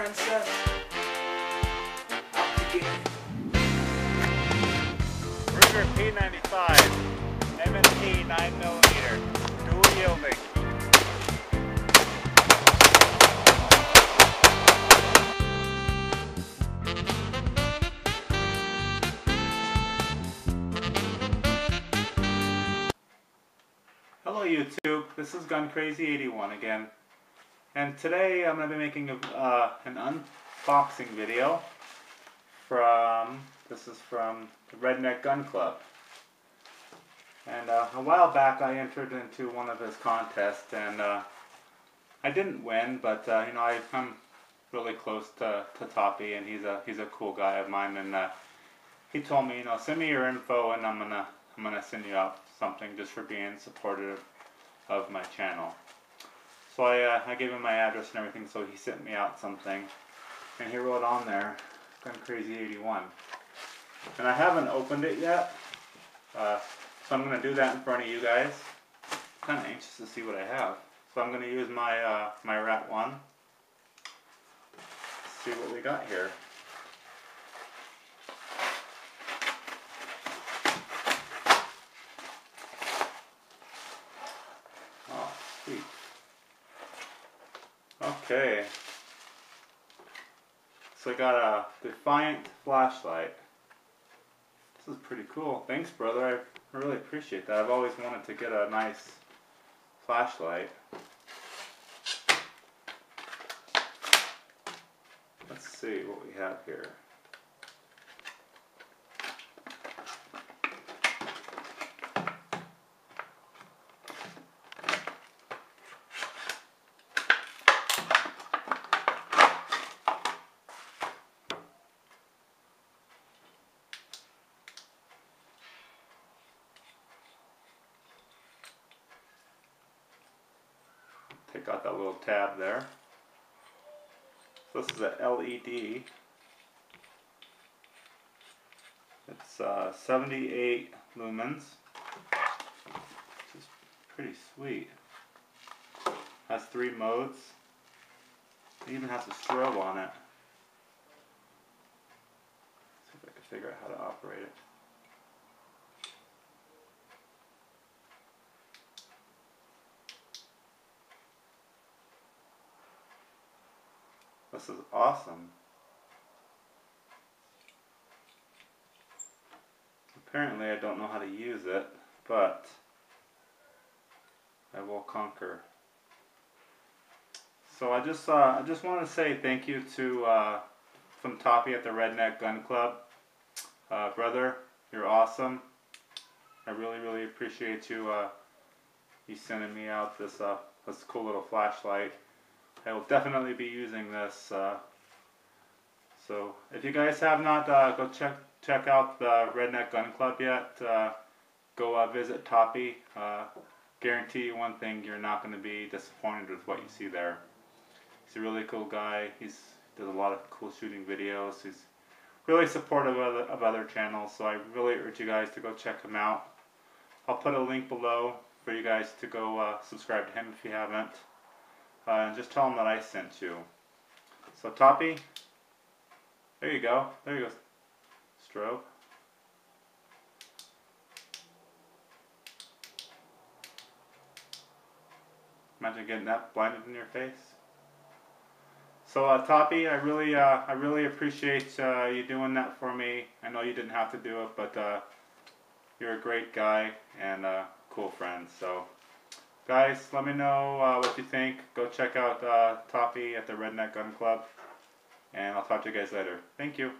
princess. Out to get it. Ruger P95, M&P 9mm, dual yielding. Hello YouTube, this is GunCrazy81 again, and today I'm going to be making an unboxing video from the RedNeck GunClub. And a while back I entered into one of his contests, and I didn't win, but you know, I'm really close to Toppy, and he's a cool guy of mine, and he told me, you know, send me your info and I'm gonna send you out something just for being supportive of my channel. So I gave him my address and everything, so he sent me out something, and he wrote on there GunCrazy81, and I haven't opened it yet, so I'm gonna do that in front of you guys. I'm kind of anxious to see what I have, so I'm gonna use my my Rat 1. See what we got here. Sweet. Okay. So I got a Defiant flashlight. This is pretty cool. Thanks, brother. I really appreciate that. I've always wanted to get a nice flashlight. Let's see what we have here. Take out that little tab there. So this is a LED. It's 78 lumens, which is pretty sweet. Has 3 modes. It even has a strobe on it. See if I can figure out how to operate it. This is awesome. Apparently I don't know how to use it, but I will conquer. So I just wanted to say thank you to from Toppy at the RedNeck GunClub. Brother, you're awesome. I really appreciate you you sending me out this this cool little flashlight. I will definitely be using this. So if you guys have not go check out the RedNeck GunClub yet, go visit Toppy. Guarantee you one thing, you're not going to be disappointed with what you see there. He's a really cool guy. He does a lot of cool shooting videos. He's really supportive of other channels, so I really urge you guys to go check him out. I'll put a link below for you guys to go subscribe to him if you haven't. And just tell him that I sent you. So Toppy, there you go. There you go. Strobe. Imagine getting that blinded in your face. So Toppy, I really appreciate you doing that for me. I know you didn't have to do it, but you're a great guy and a cool friend. So guys, let me know what you think. Go check out Toppy at the RedNeck GunClub, and I'll talk to you guys later. Thank you.